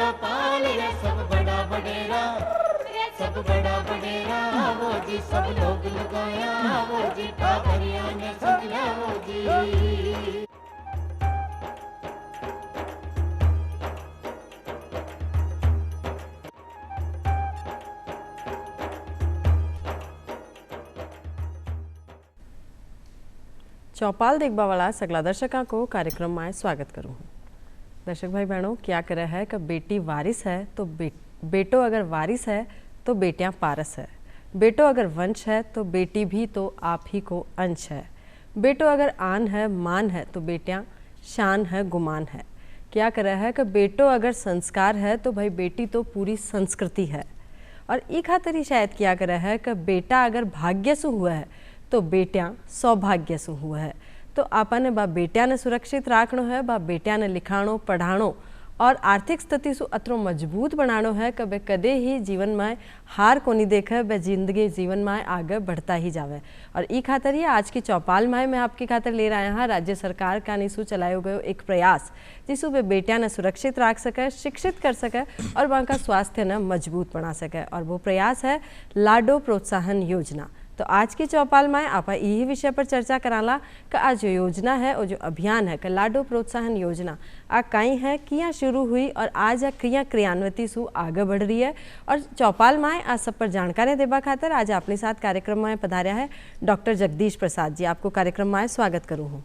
चौपाल रे सब बड़ा बडेरा, सब बड़ा बडेरा वो जी, सब लोग लगाया वो जी, टाबरिया ने समझा वो जी। चौपाल देखबा वाला सगला दर्शकों को कार्यक्रम में स्वागत करूँ। दर्शक भाई बहनों, क्या करे है कि बेटी वारिस है तो बेटो अगर वारिस है तो बेटियां पारस है, बेटो अगर वंश है तो बेटी भी तो आप ही को अंश है, बेटो अगर आन है मान है तो बेटियां शान है गुमान है। क्या करे है कि बेटो अगर संस्कार है तो भाई बेटी तो पूरी संस्कृति है। और ई खातिर ही शायद क्या करे है कि बेटा अगर भाग्य से हुआ है तो बेटियां सौभाग्य से हुआ है। तो आपने बा बेटिया ने सुरक्षित राखनो है, बा बेटिया ने लिखाणो पढ़ाणो और आर्थिक स्थिति से अतरो मजबूत बनानो है कि वे कदे ही जीवन में हार को नहीं देखे, वे जिंदगी जीवन में आगे बढ़ता ही जावे। और ई खातर ही आज की चौपाल में मैं आपकी खातर ले रहा हाँ राज्य सरकार का निशु चलायो गयो एक प्रयास, जिसु वे बेटिया ने सुरक्षित रख सके, शिक्षित कर सके और वहाँ का स्वास्थ्य ने मजबूत बना सके। और वो प्रयास है लाडो प्रोत्साहन योजना। तो आज की चौपाल में आप यही विषय पर चर्चा कराला कि आज जो योजना है और जो अभियान है कि लाडो प्रोत्साहन योजना आ कहीं है, किया शुरू हुई और आज किया क्रियान्विति सु आगे बढ़ रही है। और चौपाल में आज सब पर जानकारी देवा खातर आज अपने साथ कार्यक्रम में पधार्या है डॉक्टर जगदीश प्रसाद जी। आपको कार्यक्रम में स्वागत करूँ हूँ।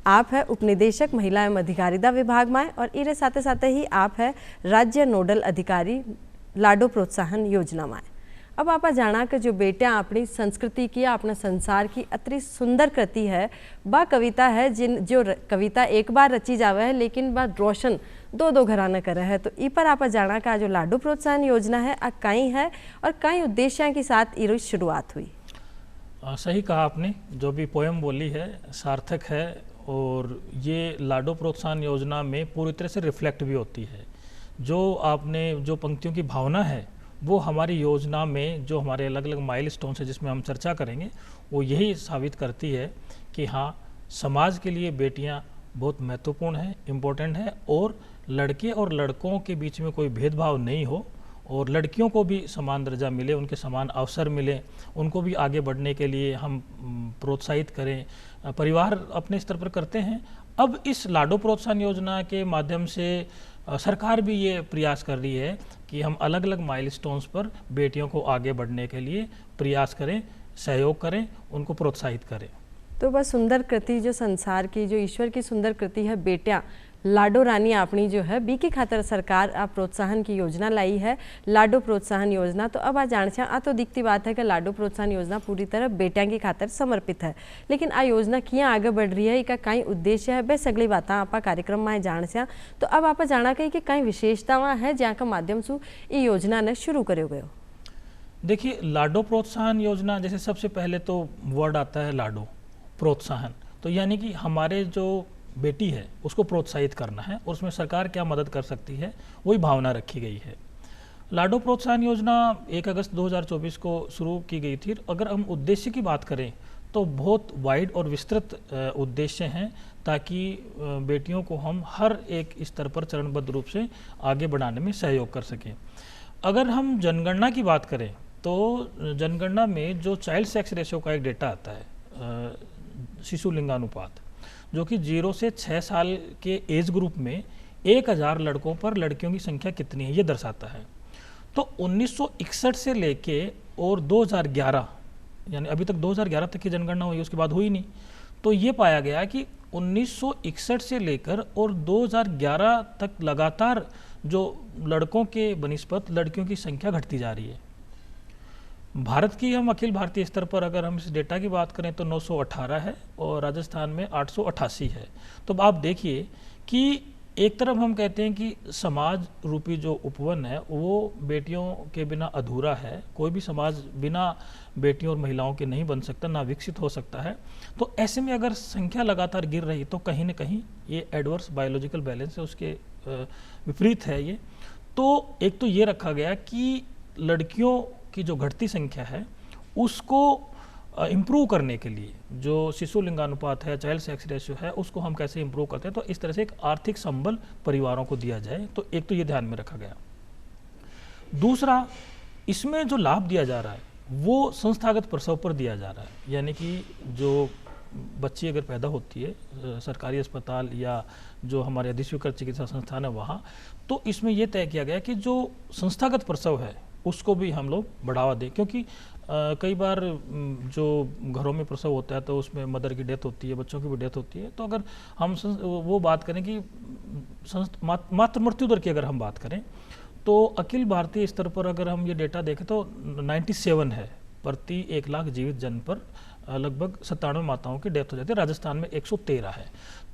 आप है उपनिदेशक महिला एवं अधिकारिता विभाग में और इरे साथे साथे ही आप है राज्य नोडल अधिकारी लाडो प्रोत्साहन योजना में। अब आप जाना कि जो बेटियां अपनी संस्कृति की अपना संसार की अति सुंदर कृति है, बा कविता है जो कविता एक बार रची जावे है लेकिन बा रोशन दो दो घराना करे है। तो ई पर आप जाना का जो लाडो प्रोत्साहन योजना है आ कहीं है और कई उद्देश्यों के साथ ई शुरुआत हुई। सही कहा आपने, जो भी पोयम बोली है सार्थक है और ये लाडो प्रोत्साहन योजना में पूरी तरह से रिफ्लेक्ट भी होती है। जो आपने जो पंक्तियों की भावना है वो हमारी योजना में जो हमारे अलग अलग माइलस्टोन्स है जिसमें हम चर्चा करेंगे वो यही साबित करती है कि हाँ, समाज के लिए बेटियां बहुत महत्वपूर्ण है, इम्पोर्टेंट है और लड़के और लड़कों के बीच में कोई भेदभाव नहीं हो और लड़कियों को भी समान दर्जा मिले, उनके समान अवसर मिले, उनको भी आगे बढ़ने के लिए हम प्रोत्साहित करें। परिवार अपने स्तर पर करते हैं। अब इस लाडो प्रोत्साहन योजना के माध्यम से सरकार भी ये प्रयास कर रही है कि हम अलग अलग माइलस्टोन्स पर बेटियों को आगे बढ़ने के लिए प्रयास करें, सहयोग करें, उनको प्रोत्साहित करें। तो बस सुंदर कृति जो संसार की जो ईश्वर की सुंदर कृति है बेटियां, लाडो रानी अपनी जो है बी की खातर सरकार प्रोत्साहन की योजना लाई है लाडो प्रोत्साहन योजना। तो अब आ जानछा आ तो दिखती बात है कि लाडो प्रोत्साहन योजना पूरी तरह बेटियां की खातर समर्पित है, लेकिन आ योजना किया आगे बढ़ रही है, इसका कई उद्देश्य है, बे सगली बातें आप कार्यक्रम में जानछा। तो अब आप जाना कही कि कई विशेषताएं है जहाँ का माध्यम से ये योजना ने शुरू करो गयो। देखिए, लाडो प्रोत्साहन योजना जैसे सबसे पहले तो वर्ड आता है लाडो, प्रोत्साहन, तो यानी कि हमारे जो बेटी है उसको प्रोत्साहित करना है और उसमें सरकार क्या मदद कर सकती है वही भावना रखी गई है। लाडो प्रोत्साहन योजना 1 अगस्त 2024 को शुरू की गई थी। अगर हम उद्देश्य की बात करें तो बहुत वाइड और विस्तृत उद्देश्य हैं ताकि बेटियों को हम हर एक स्तर पर चरणबद्ध रूप से आगे बढ़ाने में सहयोग कर सकें। अगर हम जनगणना की बात करें तो जनगणना में जो चाइल्ड सेक्स रेशियो का एक डेटा आता है, शिशु लिंगानुपात, जो कि 0 से 6 साल के एज ग्रुप में 1000 लड़कों पर लड़कियों की संख्या कितनी है ये दर्शाता है। तो 1961 से लेके और 2011, यानी अभी तक 2011 तक की जनगणना हुई, उसके बाद हुई नहीं, तो ये पाया गया कि 1961 से लेकर और 2011 तक लगातार जो लड़कों के बनिस्पत लड़कियों की संख्या घटती जा रही है। भारत की हम अखिल भारतीय स्तर पर अगर हम इस डेटा की बात करें तो 918 है और राजस्थान में 888 है। तो आप देखिए कि एक तरफ हम कहते हैं कि समाज रूपी जो उपवन है वो बेटियों के बिना अधूरा है, कोई भी समाज बिना बेटियों और महिलाओं के नहीं बन सकता, ना विकसित हो सकता है। तो ऐसे में अगर संख्या लगातार गिर रही तो कहीं ना कहीं ये एडवर्स बायोलॉजिकल बैलेंस है, उसके विपरीत है ये। तो एक तो ये रखा गया कि लड़कियों की जो घटती संख्या है उसको इम्प्रूव करने के लिए जो शिशु लिंगानुपात है, चाइल्ड सेक्स रेशियो है, उसको हम कैसे इम्प्रूव करते हैं, तो इस तरह से एक आर्थिक संबल परिवारों को दिया जाए, तो एक तो ये ध्यान में रखा गया। दूसरा, इसमें जो लाभ दिया जा रहा है वो संस्थागत प्रसव पर दिया जा रहा है, यानी कि जो बच्ची अगर पैदा होती है सरकारी अस्पताल या जो हमारे अधिस्वीकृत चिकित्सा संस्थान है वहाँ, तो इसमें यह तय किया गया कि जो संस्थागत प्रसव है उसको भी हम लोग बढ़ावा दें, क्योंकि कई बार जो घरों में प्रसव होता है तो उसमें मदर की डेथ होती है, बच्चों की भी डेथ होती है। तो अगर हम वो बात करें कि मातृ मृत्यु दर की अगर हम बात करें तो अखिल भारतीय स्तर पर अगर हम ये डेटा देखें तो 97 है, प्रति 1 लाख जीवित जन्म पर लगभग 97 माताओं की डेथ हो जाती है। राजस्थान में 113 है।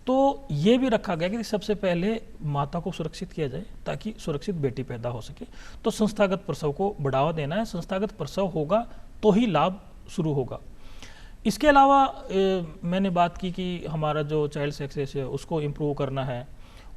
तो ये भी रखा गया कि सबसे पहले माता को सुरक्षित किया जाए ताकि सुरक्षित बेटी पैदा हो सके। तो संस्थागत प्रसव को बढ़ावा देना है, संस्थागत प्रसव होगा तो ही लाभ शुरू होगा। इसके अलावा मैंने बात की कि हमारा जो चाइल्ड सेक्स रेशियो है उसको इम्प्रूव करना है,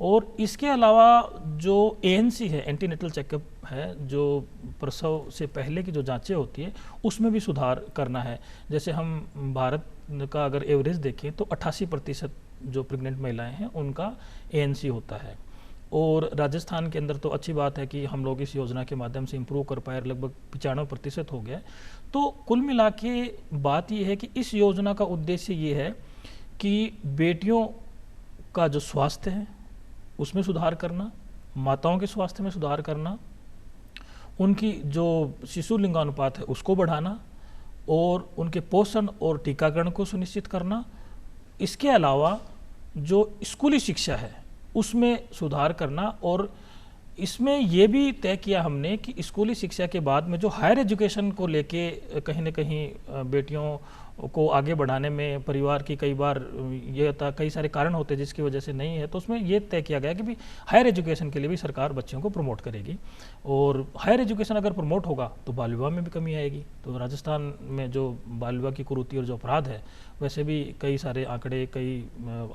और इसके अलावा जो ANC है, एंटीनेटल चेकअप है, जो प्रसव से पहले की जो जांचें होती है उसमें भी सुधार करना है। जैसे हम भारत का अगर एवरेज देखें तो 88% जो प्रेग्नेंट महिलाएं हैं उनका ANC होता है, और राजस्थान के अंदर तो अच्छी बात है कि हम लोग इस योजना के माध्यम से इम्प्रूव कर पाए, लगभग 95% हो गया। तो कुल मिला के बात यह है कि इस योजना का उद्देश्य ये है कि बेटियों का जो स्वास्थ्य है उसमें सुधार करना, माताओं के स्वास्थ्य में सुधार करना, उनकी जो शिशु लिंगानुपात है उसको बढ़ाना, और उनके पोषण और टीकाकरण को सुनिश्चित करना। इसके अलावा जो स्कूली शिक्षा है उसमें सुधार करना, और इसमें यह भी तय किया हमने कि स्कूली शिक्षा के बाद में जो हायर एजुकेशन को लेके कहीं न कहीं बेटियों को आगे बढ़ाने में परिवार की कई बार ये कई सारे कारण होते हैं जिसकी वजह से नहीं है, तो उसमें ये तय किया गया कि भी हायर एजुकेशन के लिए भी सरकार बच्चियों को प्रमोट करेगी, और हायर एजुकेशन अगर प्रमोट होगा तो बाल विवाह में भी कमी आएगी। तो राजस्थान में जो बाल विवाह की कुरीति और जो अपराध है वैसे भी कई सारे आंकड़े कई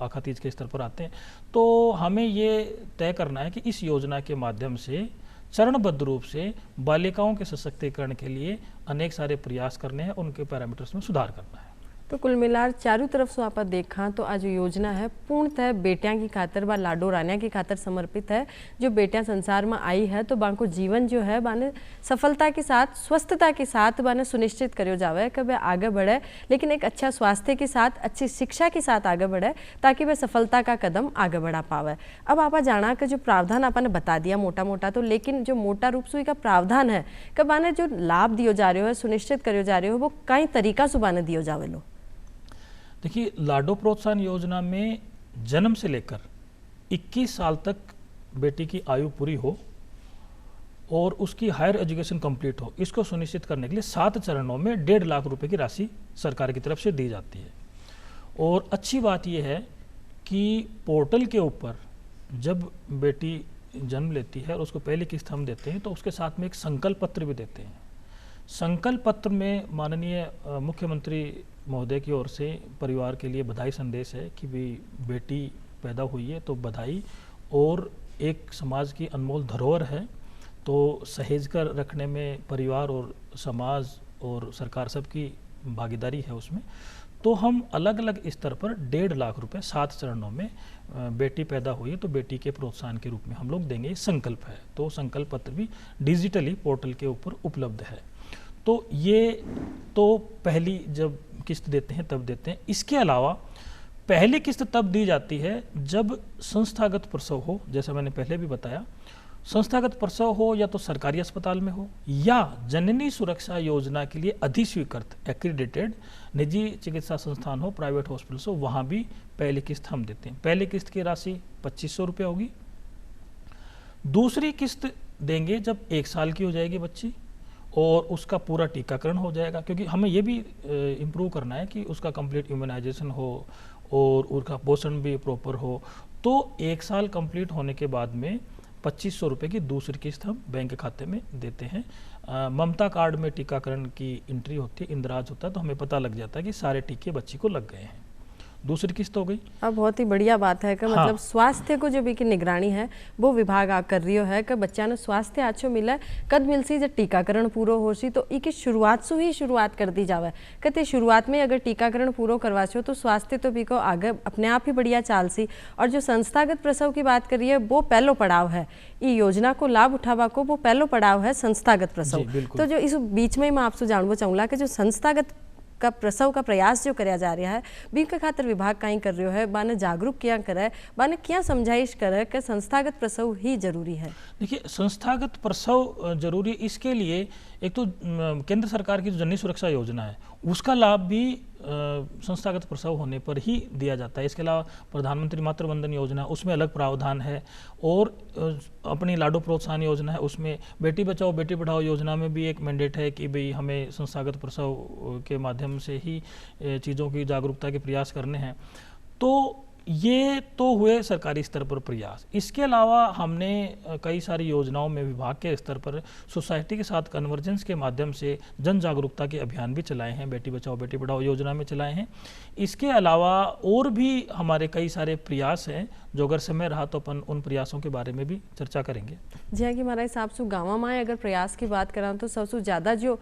आखातीज के स्तर पर आते हैं। तो हमें ये तय करना है कि इस योजना के माध्यम से चरणबद्ध रूप से बालिकाओं के सशक्तिकरण के लिए अनेक सारे प्रयास करने हैं, उनके पैरामीटर्स में सुधार करना है। तो कुल मिलाकर चारों तरफ से आप देखा तो आज योजना है पूर्णतः बेटियां की खातर व लाडो रानिया की खातर समर्पित है। जो बेटियां संसार में आई है तो बाको जीवन जो है बाने सफलता के साथ स्वस्थता के साथ बाने सुनिश्चित करो जावे कि वह आगे बढ़े, लेकिन एक अच्छा स्वास्थ्य के साथ अच्छी शिक्षा के साथ आगे बढ़े ताकि वह सफलता का कदम आगे बढ़ा पावे। अब आप जाना कि जो प्रावधान आपने बता दिया मोटा मोटा, तो लेकिन जो मोटा रूप से का प्रावधान है कब बाने जो लाभ दियो जा रहे हो है सुनिश्चित करो जा रहे हो वो कई तरीका से बाने दियो जावे लो। देखिए, लाडो प्रोत्साहन योजना में जन्म से लेकर 21 साल तक बेटी की आयु पूरी हो और उसकी हायर एजुकेशन कंप्लीट हो, इसको सुनिश्चित करने के लिए 7 चरणों में 1.5 लाख रुपए की राशि सरकार की तरफ से दी जाती है। और अच्छी बात यह है कि पोर्टल के ऊपर जब बेटी जन्म लेती है और उसको पहली किस्त हम देते हैं तो उसके साथ में एक संकल्प पत्र भी देते हैं। संकल्प पत्र में माननीय मुख्यमंत्री महोदय की ओर से परिवार के लिए बधाई संदेश है कि भी बेटी पैदा हुई है तो बधाई, और एक समाज की अनमोल धरोहर है तो सहेज कर रखने में परिवार और समाज और सरकार सबकी भागीदारी है उसमें। तो हम अलग अलग स्तर पर 1.5 लाख रुपए 7 चरणों में बेटी पैदा हुई है तो बेटी के प्रोत्साहन के रूप में हम लोग देंगे। ये संकल्प है, तो संकल्प पत्र भी डिजिटली पोर्टल के ऊपर उपलब्ध है। तो ये तो पहली जब किस्त देते हैं तब देते हैं। इसके अलावा पहली किस्त तब दी जाती है जब संस्थागत प्रसव हो, जैसा मैंने पहले भी बताया। संस्थागत प्रसव हो या तो सरकारी अस्पताल में हो या जननी सुरक्षा योजना के लिए अधिस्वीकृत एक्रीडेटेड निजी चिकित्सा संस्थान हो, प्राइवेट हॉस्पिटल हो, वहाँ भी पहली किस्त हम देते हैं। पहली किस्त की राशि 2500 रुपये होगी। दूसरी किस्त देंगे जब 1 साल की हो जाएगी बच्ची और उसका पूरा टीकाकरण हो जाएगा, क्योंकि हमें ये भी इम्प्रूव करना है कि उसका कंप्लीट इम्यूनाइजेशन हो और उसका पोषण भी प्रॉपर हो। तो 1 साल कंप्लीट होने के बाद में 2500 रुपये की दूसरी किस्त हम बैंक खाते में देते हैं। ममता कार्ड में टीकाकरण की एंट्री होती है, इंदराज होता है, तो हमें पता लग जाता है कि सारे टीके बच्ची को लग गए हैं। दूसरी किस्त हो गई। अब बहुत ही बढ़िया बात है कि हाँ। मतलब स्वास्थ्य को जो भी की निगरानी है वो विभाग आ कर रही है कि बच्चा ने स्वास्थ्य अच्छो मिले कद मिलसी जब टीकाकरण पूरो होसी तो ई की शुरुआत से ही शुरुआत कर दी जावे कहते शुरुआत में अगर टीकाकरण पूरो करवाशो तो स्वास्थ्य तो भी को आगे अपने आप ही बढ़िया चालसी। और जो संस्थागत प्रसव की बात करिए वो पहलो पड़ाव है, ई योजना को लाभ उठावा को वो पहलो पड़ाव है संस्थागत प्रसव। जी, बिल्कुल। तो जो इस बीच में मैं आपसे जानना चाहूँगा कि जो संस्थागत का प्रसव का प्रयास जो कराया जा रहा है बी के खातर विभाग कहीं कर रहे है बाने जागरूक क्या करे बाने क्या समझाइश करे कि संस्थागत प्रसव ही जरूरी है। देखिए संस्थागत प्रसव जरूरी इसके लिए एक तो केंद्र सरकार की जो जननी सुरक्षा योजना है उसका लाभ भी संस्थागत प्रसव होने पर ही दिया जाता है। इसके अलावा प्रधानमंत्री मातृ वंदन योजना उसमें अलग प्रावधान है और अपनी लाडो प्रोत्साहन योजना है उसमें बेटी बचाओ बेटी पढ़ाओ योजना में भी एक मैंडेट है कि भाई हमें संस्थागत प्रसव के माध्यम से ही चीज़ों की जागरूकता के प्रयास करने हैं। तो ये तो हुए सरकारी स्तर पर प्रयास। इसके अलावा हमने कई सारी योजनाओं में विभाग के स्तर पर सोसाइटी के साथ कन्वर्जेंस के माध्यम से जन जागरूकता के अभियान भी चलाए हैं, बेटी बचाओ बेटी पढ़ाओ योजना में चलाए हैं। इसके अलावा और भी हमारे कई सारे प्रयास हैं जो अगर समय रहा तो अपन उन प्रयासों के बारे में भी चर्चा करेंगे। जी कि हमारा हिसाब से गाँव में अगर प्रयास की बात करा तो सबसे ज़्यादा जो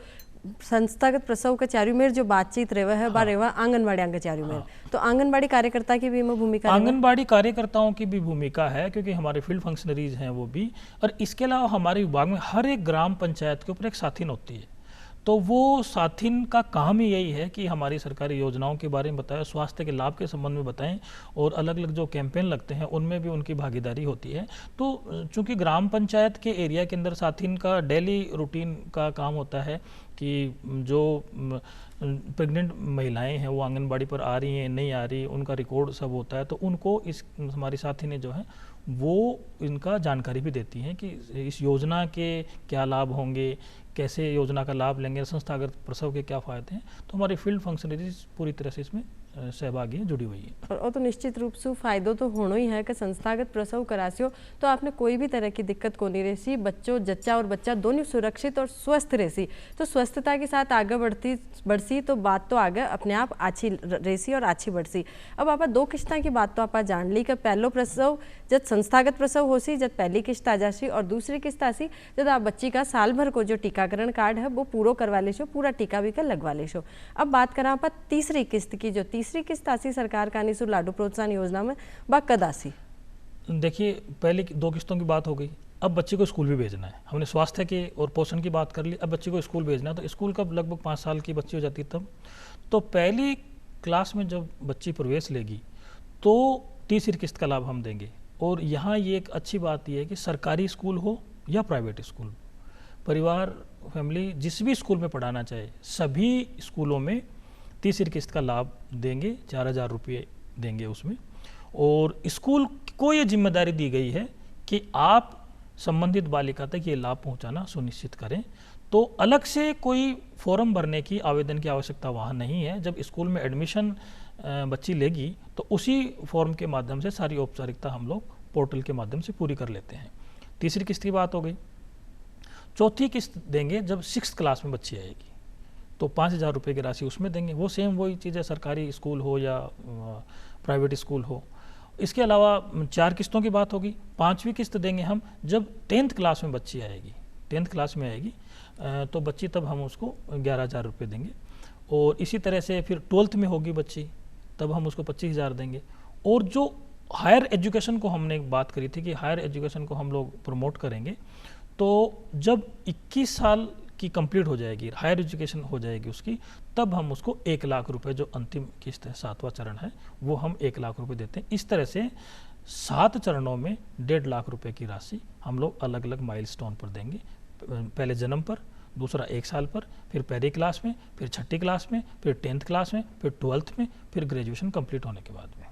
संस्थागत प्रसव का चारू मेर जो बातचीत रेवा है बार रेवा आंगनबाड़ी के चारू मेर। तो आंगनबाड़ी कार्यकर्ता की भी भूमिका आंगनबाड़ी कार्यकर्ताओं की भी भूमिका है क्योंकि हमारे फील्ड फंक्शनरीज हैं वो भी। और इसके अलावा हमारे विभाग में हर एक ग्राम पंचायत के ऊपर एक साथीन होती है तो वो साथीन का काम ही यही है कि हमारी सरकारी योजनाओं के बारे में बताएं, स्वास्थ्य के लाभ के संबंध में बताएं और अलग अलग जो कैंपेन लगते हैं उनमें भी उनकी भागीदारी होती है। तो चूंकि ग्राम पंचायत के एरिया के अंदर साथीन का डेली रूटीन का काम होता है कि जो प्रेग्नेंट महिलाएं हैं वो आंगनबाड़ी पर आ रही हैं नहीं आ रही उनका रिकॉर्ड सब होता है तो उनको इस हमारी साथी ने जो है वो इनका जानकारी भी देती हैं कि इस योजना के क्या लाभ होंगे, कैसे योजना का लाभ लेंगे, संस्थागत प्रसव के क्या फ़ायदे हैं। तो हमारी फील्ड फंक्शनरीज पूरी तरह से इसमें सहभागी है, जुड़ी हुई है। और तो निश्चित रूप से फायदो तो होना ही है कि संस्थागत प्रसव करासियो तो आपने कोई भी तरह की दिक्कत को नहीं रहसी, बच्चों जच्चा और बच्चा दोनों सुरक्षित और स्वस्थ रहसी। तो स्वस्थता के साथ आगे बढ़सी तो बात तो आगे अपने आप अच्छी रहसी और अच्छी बढ़सी। अब आप दो किस्ता की बात तो आप जान ली कि पहलो प्रसव जब संस्थागत प्रसव होसी जब पहली किस्त आ जासी और दूसरी किस्त आसी जब आप बच्ची का साल भर को जो टीकाकरण कार्ड है वो पूरा करवा लेशो, पूरा टीका भी कर लगवा लेशो। अब बात करा आप तीसरी किस्त की, जो तीसरी किस्त आसी सरकार का निशुल्क लाडो प्रोत्साहन योजना में बा कद आसी। देखिए पहले दो किस्तों की बात हो गई, अब बच्चे को स्कूल भी भेजना है। हमने स्वास्थ्य के और पोषण की बात कर ली, अब बच्चे को स्कूल भेजना है। तो स्कूल कब लगभग 5 साल की बच्ची हो जाती है तब। तो पहली क्लास में जब बच्ची प्रवेश लेगी तो तीसरी किस्त का लाभ हम देंगे। और यहाँ ये एक अच्छी बात यह है कि सरकारी स्कूल हो या प्राइवेट स्कूल, परिवार फैमिली जिस भी स्कूल में पढ़ाना चाहे सभी स्कूलों में तीसरी किस्त का लाभ देंगे, 4000 रुपये देंगे उसमें। और स्कूल को ये जिम्मेदारी दी गई है कि आप संबंधित बालिका तक ये लाभ पहुंचाना सुनिश्चित करें। तो अलग से कोई फॉर्म भरने की आवेदन की आवश्यकता वहाँ नहीं है। जब स्कूल में एडमिशन बच्ची लेगी तो उसी फॉर्म के माध्यम से सारी औपचारिकता हम लोग पोर्टल के माध्यम से पूरी कर लेते हैं। तीसरी किस्त की बात हो गई। चौथी किस्त देंगे जब 6th क्लास में बच्ची आएगी तो 5000 रुपये की राशि उसमें देंगे। वो सेम वही चीज़ है, सरकारी स्कूल हो या प्राइवेट स्कूल हो। इसके अलावा 4 किस्तों की बात होगी। 5वीं किस्त देंगे हम जब 10th क्लास में बच्ची आएगी, 10th क्लास में आएगी तो बच्ची तब हम उसको 11000 रुपये देंगे। और इसी तरह से फिर 12th में होगी बच्ची तब हम उसको 25000 देंगे। और जो हायर एजुकेशन को हमने बात करी थी कि हायर एजुकेशन को हम लोग प्रमोट करेंगे, तो जब 21 साल की कंप्लीट हो जाएगी, हायर एजुकेशन हो जाएगी उसकी, तब हम उसको 1 लाख रुपए जो अंतिम किस्त है 7वां चरण है वो हम 1 लाख रुपए देते हैं। इस तरह से 7 चरणों में 1.5 लाख रुपए की राशि हम लोग अलग अलग माइलस्टोन पर देंगे। पहले जन्म पर, दूसरा 1 साल पर, फिर पहली क्लास में, फिर 6ठी क्लास में, फिर 10th क्लास में, फिर 12th में, फिर ग्रेजुएशन कंप्लीट होने के बाद में।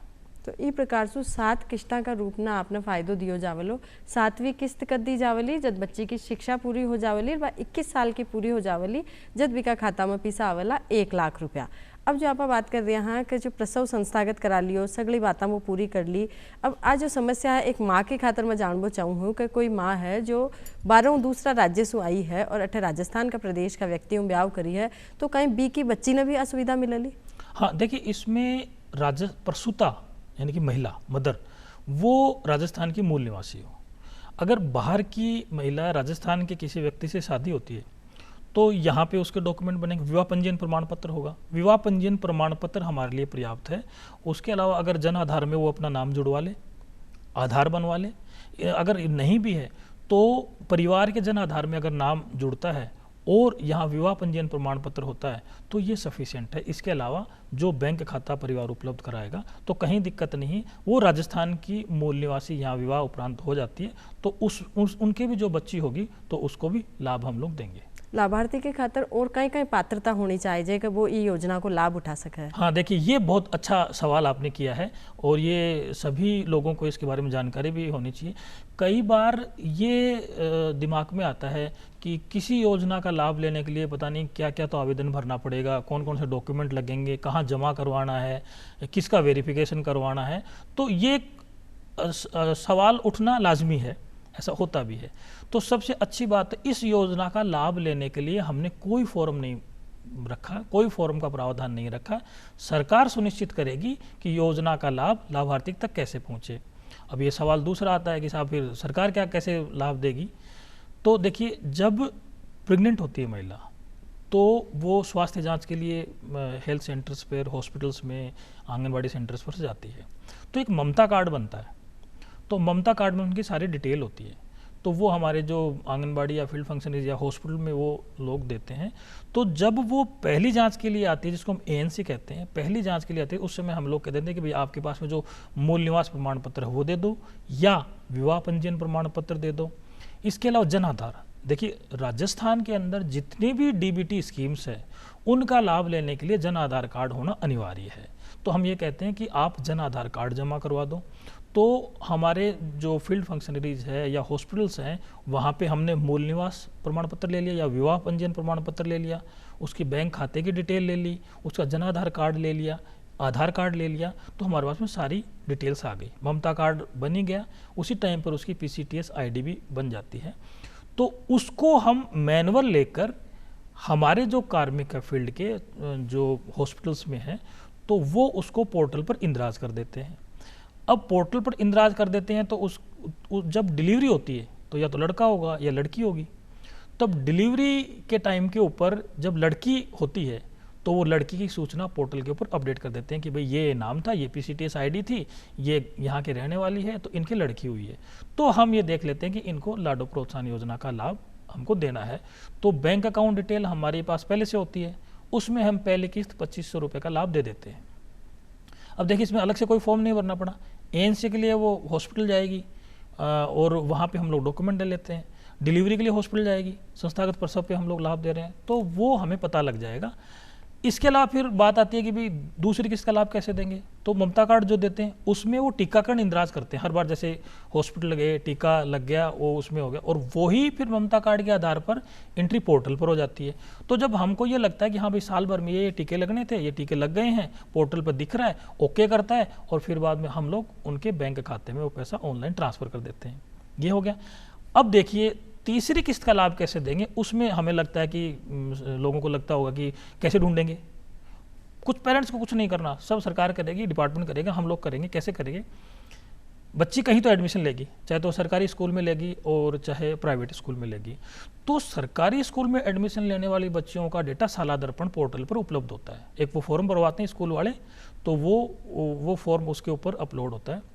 तो ई प्रकार से 7 किस्ता का रूप ना आपने फायदो दियो जावलो। 7वीं किस्त कर दी जावली जब बच्ची की शिक्षा पूरी हो जावली, 21 साल की पूरी हो जावली जब बिका खाता में पैसा आवेला 1 लाख रुपया। अब जो आप बात कर रहे हैं कि जो प्रसव संस्थागत करा लियो, सगली बातें वो पूरी कर ली। अब आज जो समस्या है एक माँ की खातर मैं जानना चाहूँ कि कोई माँ है जो 12 दूसरा राज्य से आई है और अठे राजस्थान का प्रदेश का व्यक्ति ब्याह करी है, तो कहीं बी की बच्ची ने भी असुविधा मिलली? हाँ देखिए, इसमें प्रसूता यानी कि महिला मदर वो राजस्थान की मूल निवासी हो। अगर बाहर की महिला राजस्थान के किसी व्यक्ति से शादी होती है तो यहाँ पे उसके डॉक्यूमेंट बनेंगे, विवाह पंजीयन प्रमाण पत्र होगा। विवाह पंजीयन प्रमाण पत्र हमारे लिए पर्याप्त है। उसके अलावा अगर जन आधार में वो अपना नाम जुड़वा ले, आधार बनवा ले, अगर नहीं भी है तो परिवार के जन आधार में अगर नाम जुड़ता है और यहाँ विवाह पंजीयन प्रमाण पत्र होता है तो ये सफिशिएंट है। इसके अलावा जो बैंक खाता परिवार उपलब्ध कराएगा तो कहीं दिक्कत नहीं। वो राजस्थान की मूल निवासी यहाँ विवाह उपरांत हो जाती है तो उनके भी जो बच्ची होगी तो उसको भी लाभ हम लोग देंगे। लाभार्थी के खातिर और कई कई पात्रता होनी चाहिए कि वो इस योजना को लाभ उठा सके। हाँ देखिए, ये बहुत अच्छा सवाल आपने किया है और ये सभी लोगों को इसके बारे में जानकारी भी होनी चाहिए। कई बार ये दिमाग में आता है कि किसी योजना का लाभ लेने के लिए पता नहीं क्या क्या तो आवेदन भरना पड़ेगा, कौन कौन से डॉक्यूमेंट लगेंगे, कहाँ जमा करवाना है, किसका वेरिफिकेशन करवाना है। तो ये सवाल उठना लाजमी है, ऐसा होता भी है। तो सबसे अच्छी बात है, इस योजना का लाभ लेने के लिए हमने कोई फॉर्म नहीं रखा, कोई फॉर्म का प्रावधान नहीं रखा। सरकार सुनिश्चित करेगी कि योजना का लाभ लाभार्थी तक कैसे पहुंचे। अब ये सवाल दूसरा आता है कि साहब फिर सरकार क्या कैसे लाभ देगी। तो देखिए, जब प्रेग्नेंट होती है महिला तो वो स्वास्थ्य जांच के लिए हेल्थ सेंटर्स पर, हॉस्पिटल्स में, आंगनबाड़ी सेंटर्स पर जाती है तो एक ममता कार्ड बनता है। तो ममता कार्ड में उनकी सारी डिटेल होती है तो वो हमारे जो आंगनबाड़ी या फील्ड फंक्शनरीज या हॉस्पिटल में वो लोग देते हैं। तो जब वो पहली जांच के लिए आती है, जिसको हम ANC कहते हैं, पहली जांच के लिए आती है, उस समय हम लोग कहते हैं कि भाई आपके पास में जो मूल निवास प्रमाण पत्र है वो दे दो या विवाह पंजीयन प्रमाण पत्र दे दो। इसके अलावा जन आधार, देखिए राजस्थान के अंदर जितनी भी DBT स्कीम्स है उनका लाभ लेने के लिए जन आधार कार्ड होना अनिवार्य है। तो हम ये कहते हैं कि आप जन आधार कार्ड जमा करवा दो। तो हमारे जो फील्ड फंक्शनरीज है या हॉस्पिटल्स हैं वहाँ पे हमने मूल निवास प्रमाण पत्र ले लिया या विवाह पंजीयन प्रमाण पत्र ले लिया, उसकी बैंक खाते की डिटेल ले ली, उसका जन आधार कार्ड ले लिया, आधार कार्ड ले लिया, तो हमारे पास में सारी डिटेल्स आ गई। ममता कार्ड बन ही गया, उसी टाइम पर उसकी PCTS ID भी बन जाती है। तो उसको हम मैनुअल लेकर हमारे जो कार्मिक है फील्ड के जो हॉस्पिटल्स में है तो वो उसको पोर्टल पर इंदराज कर देते हैं। अब पोर्टल पर इंदराज कर देते हैं तो जब डिलीवरी होती है तो या तो लड़का होगा या लड़की होगी। तब डिलीवरी के टाइम के ऊपर जब लड़की होती है तो वो लड़की की सूचना पोर्टल के ऊपर अपडेट कर देते हैं कि भाई ये नाम था, ये PCTS ID थी, ये यहाँ के रहने वाली है, तो इनकी लड़की हुई है। तो हम ये देख लेते हैं कि इनको लाडो प्रोत्साहन योजना का लाभ हमको देना है। तो बैंक अकाउंट डिटेल हमारे पास पहले से होती है, उसमें हम पहले किस्त 2500 रुपये का लाभ दे देते हैं। अब देखिए, इसमें अलग से कोई फॉर्म नहीं भरना पड़ा। ANC के लिए वो हॉस्पिटल जाएगी और वहाँ पे हम लोग डॉक्यूमेंट ले लेते हैं। डिलीवरी के लिए हॉस्पिटल जाएगी, संस्थागत प्रसव पे हम लोग लाभ दे रहे हैं, तो वो हमें पता लग जाएगा। इसके अलावा फिर बात आती है कि भाई दूसरी किस्त का लाभ कैसे देंगे। तो ममता कार्ड जो देते हैं उसमें वो टीकाकरण इंदराज करते हैं। हर बार जैसे हॉस्पिटल गए, टीका लग गया, वो उसमें हो गया, और वही फिर ममता कार्ड के आधार पर एंट्री पोर्टल पर हो जाती है। तो जब हमको ये लगता है कि हाँ भाई साल भर में ये टीके लगने थे, ये टीके लग गए हैं, पोर्टल पर दिख रहा है, ओके करता है, और फिर बाद में हम लोग उनके बैंक खाते में वो पैसा ऑनलाइन ट्रांसफर कर देते हैं। ये हो गया। अब देखिए तीसरी किस्त का लाभ कैसे देंगे, उसमें हमें लगता है कि लोगों को लगता होगा कि कैसे ढूंढेंगे। कुछ पेरेंट्स को कुछ नहीं करना, सब सरकार करेगी, डिपार्टमेंट करेगा, हम लोग करेंगे। कैसे करेंगे? बच्ची कहीं तो एडमिशन लेगी, चाहे तो सरकारी स्कूल में लेगी और चाहे प्राइवेट स्कूल में लेगी। तो सरकारी स्कूल में एडमिशन लेने वाली बच्चियों का डेटा साला दर्पण पोर्टल पर उपलब्ध होता है। एक वो फॉर्म भरवाते हैं स्कूल वाले, तो वो फॉर्म उसके ऊपर अपलोड होता है।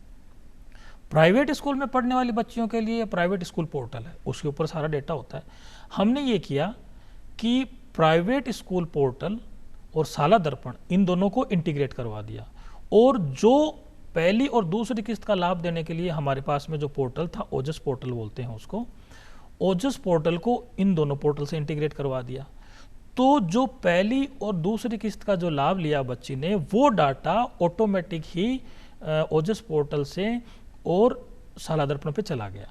प्राइवेट स्कूल में पढ़ने वाली बच्चियों के लिए प्राइवेट स्कूल पोर्टल है, उसके ऊपर सारा डेटा होता है। हमने ये किया कि प्राइवेट स्कूल पोर्टल और साला दर्पण इन दोनों को इंटीग्रेट करवा दिया, और जो पहली और दूसरी किस्त का लाभ देने के लिए हमारे पास में जो पोर्टल था, ओजस पोर्टल बोलते हैं उसको, ओजस पोर्टल को इन दोनों पोर्टल से इंटीग्रेट करवा दिया। तो जो पहली और दूसरी किस्त का जो लाभ लिया बच्ची ने, वो डाटा ऑटोमेटिक ही ओजस पोर्टल से और साला दर्पण पे चला गया।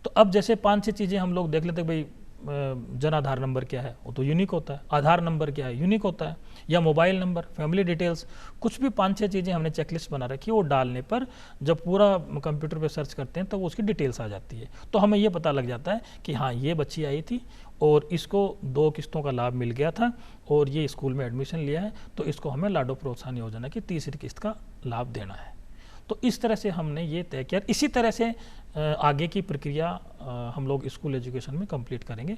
तो अब जैसे 5-6 चीज़ें हम लोग देख लेते, भाई जन आधार नंबर क्या है, वो तो यूनिक होता है, आधार नंबर क्या है, यूनिक होता है, या मोबाइल नंबर, फैमिली डिटेल्स, कुछ भी 5-6 चीज़ें हमने चेकलिस्ट बना रखी है। वो डालने पर जब पूरा कंप्यूटर पे सर्च करते हैं तो उसकी डिटेल्स आ जाती है, तो हमें ये पता लग जाता है कि हाँ ये बच्ची आई थी और इसको 2 किस्तों का लाभ मिल गया था और ये स्कूल में एडमिशन लिया है, तो इसको हमें लाडो प्रोत्साहन योजना की तीसरी किस्त का लाभ देना है। तो इस तरह से हमने ये तय किया। इसी तरह से आगे की प्रक्रिया हम लोग स्कूल एजुकेशन में कंप्लीट करेंगे।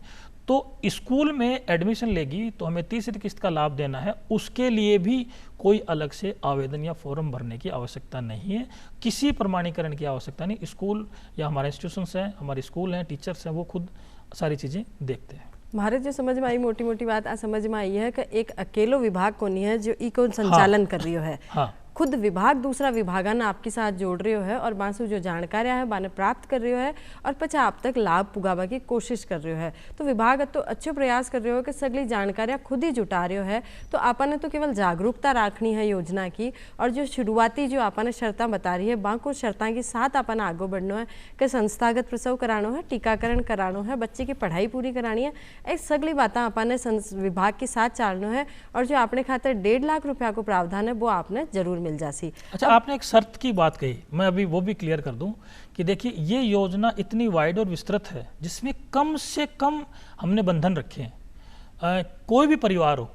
तो स्कूल में एडमिशन लेगी तो हमें तीसरी किस्त का लाभ देना है, उसके लिए भी कोई अलग से आवेदन या फॉर्म भरने की आवश्यकता नहीं है, किसी प्रमाणीकरण की आवश्यकता नहीं। स्कूल या हमारे इंस्टीट्यूशंस हैं, हमारे स्कूल हैं, टीचर्स हैं, वो खुद सारी चीज़ें देखते हैं। भारत जो समझ में आई मोटी मोटी बात आ समझ में आई है कि एक अकेलो विभाग को नहीं है जो ई को संचालन कर रही है। हाँ, खुद विभाग दूसरा विभाग ना आपके साथ जोड़ रही है और बांसु जो जानकारियां है बाने प्राप्त कर रही है और पचा आप तक लाभ पुगावा की कोशिश कर रही है। तो विभाग तो अच्छो प्रयास कर रहे हो कि सगली जानकारियां खुद ही जुटा रहे है। तो आपा ने तो केवल जागरूकता रखनी है योजना की, और जो शुरुआती जो आपा ने शर्तें बता रही है बाको शर्तें के साथ आपा ने आगे बढ़ना है कि संस्थागत प्रसव कराना है, टीकाकरण कराना है, बच्चे की पढ़ाई पूरी करानी है। ऐसी सगली बातें आपा ने विभाग के साथ चलना है और जो आपने खातिर 1.5 लाख रुपया को प्रावधान है वो आपने जरूर मिल जासी। अच्छा, आपने एक शर्त की बात कही, मैं अभी वो भी क्लियर कर दूं कि देखिए ये योजना इतनी वाइड और विस्तृत है जिसमें कम से कम हमने बंधन रखे हैं। कोई भी परिवार हो,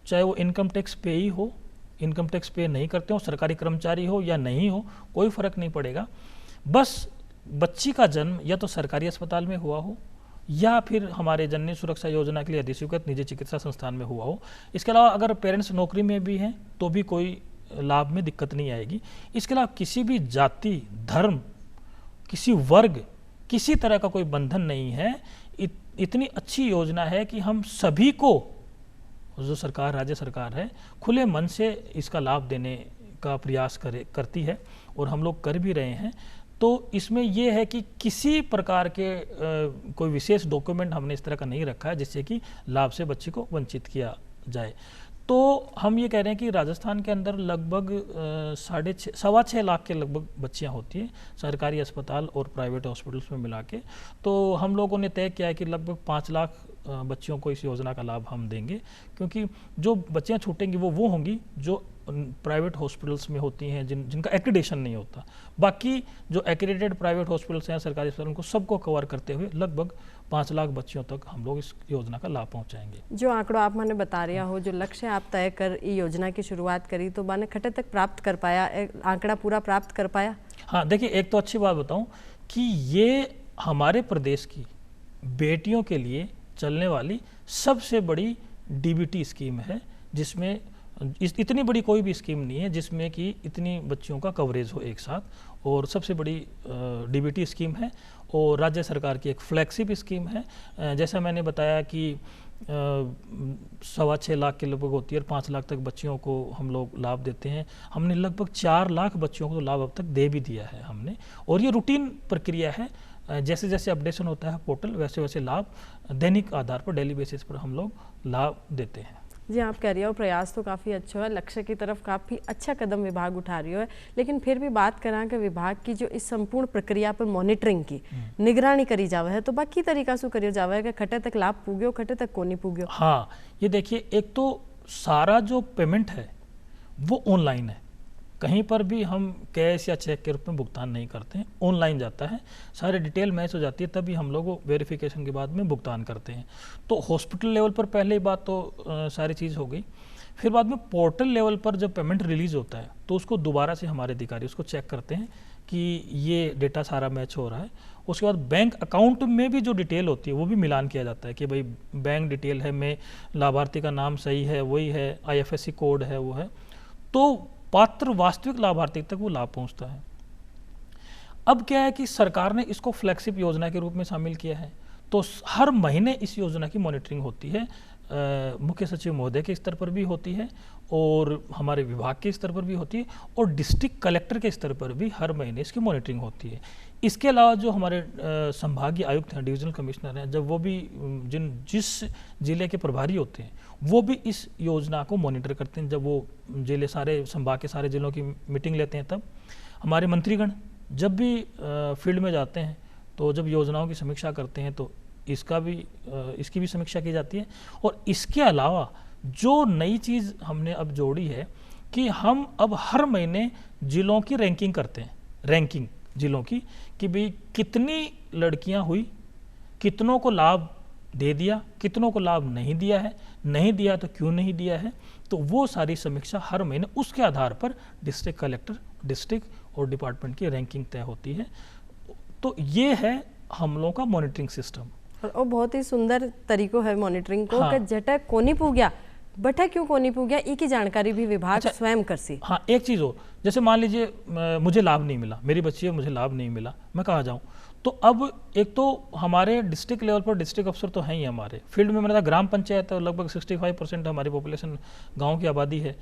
चाहे वो इनकम टैक्स पे ही हो, इनकम टैक्स पे नहीं करते हो, सरकारी कर्मचारी हो या नहीं हो, कोई फर्क नहीं पड़ेगा। बस बच्ची का जन्म या तो सरकारी अस्पताल में हुआ हो या फिर हमारे जननी सुरक्षा योजना के लिए अधिस्वीकृत निजी चिकित्सा संस्थान में हुआ हो। इसके अलावा अगर पेरेंट्स नौकरी में भी हैं तो भी कोई लाभ में दिक्कत नहीं आएगी। इसके अलावा किसी भी जाति, धर्म, किसी वर्ग, किसी तरह का कोई बंधन नहीं है। इतनी अच्छी योजना है कि हम सभी को, जो सरकार, राज्य सरकार है, खुले मन से इसका लाभ देने का प्रयास करती है और हम लोग कर भी रहे हैं। तो इसमें यह है कि किसी प्रकार के कोई विशेष डॉक्यूमेंट हमने इस तरह का नहीं रखा है जिससे कि लाभ से बच्ची को वंचित किया जाए। तो हम ये कह रहे हैं कि राजस्थान के अंदर लगभग 6.5 लाख के लगभग बच्चियां होती हैं सरकारी अस्पताल और प्राइवेट हॉस्पिटल्स में मिला के। तो हम लोगों ने तय किया है कि लगभग 5 लाख बच्चियों को इस योजना का लाभ हम देंगे, क्योंकि जो बच्चियां छूटेंगी वो होंगी जो प्राइवेट हॉस्पिटल्स में होती हैं, जिनका एक्रीडेशन नहीं होता। बाकी जो एक्रीडेटेड प्राइवेट हॉस्पिटल्स हैं, सरकारी अस्पताल, उनको सबको कवर करते हुए लगभग 5 लाख बच्चियों तक हम लोग इस योजना का लाभ पहुंचाएंगे। जो आंकड़ों आप मैंने बता रहा हो, जो लक्ष्य आप तय कर योजना की शुरुआत करी, तो मैंने खटे तक प्राप्त कर पाया, आंकड़ा पूरा प्राप्त कर पाया? हाँ, देखिए एक तो अच्छी बात बताऊं कि ये हमारे प्रदेश की बेटियों के लिए चलने वाली सबसे बड़ी डीबीटी स्कीम है, जिसमें इतनी बड़ी कोई भी स्कीम नहीं है जिसमें कि इतनी बच्चियों का कवरेज हो एक साथ, और सबसे बड़ी डीबीटी स्कीम है और राज्य सरकार की एक फ्लैगशिप स्कीम है। जैसा मैंने बताया कि 6.25 लाख के लगभग होती है और 5 लाख तक बच्चियों को हम लोग लाभ देते हैं। हमने लगभग 4 लाख बच्चियों को तो लाभ अब तक दे भी दिया है हमने, और ये रूटीन प्रक्रिया है। जैसे जैसे अपडेशन होता है पोर्टल, वैसे वैसे लाभ दैनिक आधार पर, डेली बेसिस पर हम लोग लाभ देते हैं। जी, आप कह रही हो प्रयास तो काफ़ी अच्छा है, लक्ष्य की तरफ काफ़ी अच्छा कदम विभाग उठा रही है, लेकिन फिर भी बात करा कि विभाग की जो इस संपूर्ण प्रक्रिया पर मॉनिटरिंग की निगरानी करी जावे है, तो बाकी तरीका से करियो जावे है कि खटे तक लाभ पूग्यो, खटे तक को नहीं पूग्यो? हाँ, ये देखिए, एक तो सारा जो पेमेंट है वो ऑनलाइन है, कहीं पर भी हम कैश या चेक के रूप में भुगतान नहीं करते हैं, ऑनलाइन जाता है, सारी डिटेल मैच हो जाती है, तभी हम लोग वेरिफिकेशन के बाद में भुगतान करते हैं। तो हॉस्पिटल लेवल पर पहले बात तो सारी चीज़ हो गई। फिर बाद में पोर्टल लेवल पर जब पेमेंट रिलीज़ होता है तो उसको दोबारा से हमारे अधिकारी उसको चेक करते हैं कि ये डेटा सारा मैच हो रहा है। उसके बाद बैंक अकाउंट में भी जो डिटेल होती है वो भी मिलान किया जाता है कि भाई बैंक डिटेल है में लाभार्थी का नाम सही है, वही है, IFSC कोड है, वो है, तो पात्र वास्तविक लाभार्थी तक वो लाभ पहुंचता है। अब क्या है कि सरकार ने इसको फ्लैगशिप योजना के रूप में शामिल किया है, तो हर महीने इस योजना की मॉनिटरिंग होती है। मुख्य सचिव महोदय के स्तर पर भी होती है और हमारे विभाग के स्तर पर भी होती है और डिस्ट्रिक्ट कलेक्टर के स्तर पर भी हर महीने इसकी मॉनिटरिंग होती है। इसके अलावा जो हमारे संभागीय आयुक्त हैं, डिविजनल कमिश्नर हैं, जब वो भी जिस जिले के प्रभारी होते हैं वो भी इस योजना को मॉनिटर करते हैं। जब वो जिले सारे संभाग के सारे जिलों की मीटिंग लेते हैं, तब हमारे मंत्रीगण जब भी फील्ड में जाते हैं तो जब योजनाओं की समीक्षा करते हैं तो इसकी भी समीक्षा की जाती है। और इसके अलावा जो नई चीज़ हमने अब जोड़ी है कि हम अब हर महीने जिलों की रैंकिंग करते हैं, रैंकिंग जिलों की, कि भाई कितनी लड़कियां हुई, कितनों को लाभ दे दिया, कितनों को लाभ नहीं दिया है, नहीं दिया तो क्यों नहीं दिया है। तो वो सारी समीक्षा हर महीने उसके आधार पर डिस्ट्रिक्ट कलेक्टर, डिस्ट्रिक्ट और डिपार्टमेंट की रैंकिंग तय होती है। तो ये है हम लोगों का मॉनिटरिंग सिस्टम। और बहुत ही सुंदर तरीको है मॉनिटरिंग को। हाँ। कि जटा कोनी पूग्या बटा क्यों कोनी पूग्या ई की जानकारी भी विभाग अच्छा, स्वयं करसी। हाँ, एक चीज़ हो, जैसे मान लीजिए मुझे लाभ नहीं मिला, मेरी बच्ची है, मुझे लाभ नहीं मिला, मैं कहाँ जाऊँ? तो अब एक तो हमारे डिस्ट्रिक्ट लेवल पर डिस्ट्रिक्ट अफसर तो हैं ही, हमारे फील्ड में मेरा ग्राम पंचायत है, लगभग 65% हमारी पॉपुलेशन गाँव की आबादी है।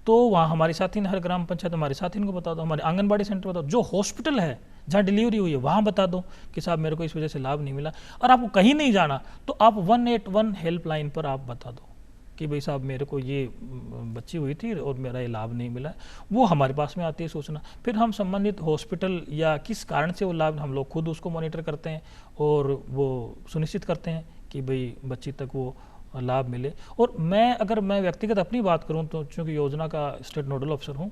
तो वहाँ हमारी साथी ने, हर ग्राम पंचायत हमारे साथी को बता दो, हमारे आंगनबाड़ी सेंटर बताओ, जो हॉस्पिटल है जहाँ डिलीवरी हुई है वहाँ बता दो कि साहब मेरे को इस वजह से लाभ नहीं मिला। और आपको कहीं नहीं जाना तो आप 181 हेल्पलाइन पर आप बता दो कि भाई साहब मेरे को ये बच्ची हुई थी और मेरा ये लाभ नहीं मिला। वो हमारे पास में आती है सूचना, फिर हम संबंधित हॉस्पिटल या किस कारण से वो लाभ, हम लोग खुद उसको मॉनिटर करते हैं और वो सुनिश्चित करते हैं कि भाई बच्ची तक वो लाभ मिले। और मैं व्यक्तिगत अपनी बात करूं तो चूँकि योजना का स्टेट नोडल ऑफिसर हूं,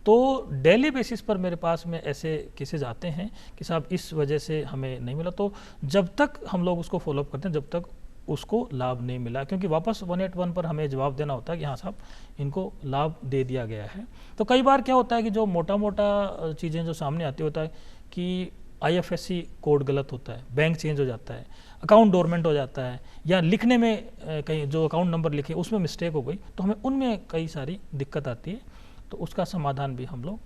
तो डेली बेसिस पर मेरे पास में ऐसे केसेस आते हैं कि साहब इस वजह से हमें नहीं मिला। तो जब तक हम लोग उसको फॉलोअप करते हैं, जब तक उसको लाभ नहीं मिला, क्योंकि वापस 181 पर हमें जवाब देना होता है कि हाँ साहब इनको लाभ दे दिया गया है। तो कई बार क्या होता है कि जो मोटा मोटा चीज़ें जो सामने आती होता है कि IFSC कोड गलत होता है, बैंक चेंज हो जाता है, अकाउंट डोरमेंट हो जाता है, या लिखने में कहीं जो अकाउंट नंबर लिखे उसमें मिस्टेक हो गई, तो हमें उनमें कई सारी दिक्कत आती है। तो उसका समाधान भी हम लोग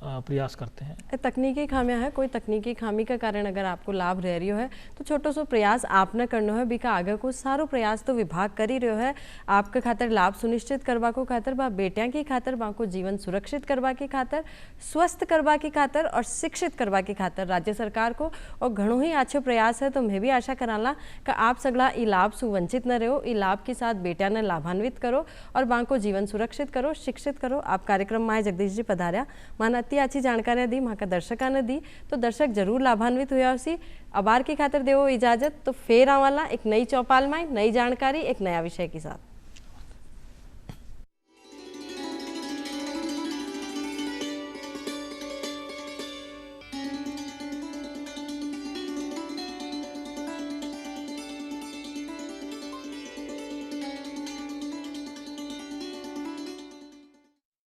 प्रयास करते हैं। तकनीकी खामियां है, कोई तकनीकी खामी का कारण अगर आपको लाभ रह रही है तो छोटो सो प्रयास आपने करना है। बीका आगे को सारो प्रयास तो विभाग कर ही रहो है आपके खातर लाभ सुनिश्चित करवा को खातर, बा बेटियां की खातर, बा को जीवन सुरक्षित करवा की खातर, स्वस्थ करवा की खातर और शिक्षित करवा की खातर राज्य सरकार को और घणो ही अच्छो प्रयास है। तो मैं भी आशा कराला कि आप सगला ई लाभ से वंचित न रहो, ई लाभ के साथ बेटिया ने लाभान्वित करो और बा को जीवन सुरक्षित करो, शिक्षित करो। आप कार्यक्रम में जगदीश जी पधार्या, माना अति अच्छी जानकारी दी, वहाँ का दर्शका ने दी, तो दर्शक जरूर लाभान्वित हुआ उसी। अबार की खातर देवो इजाजत, तो फेर आवाला एक नई चौपाल में नई जानकारी एक नया विषय के साथ।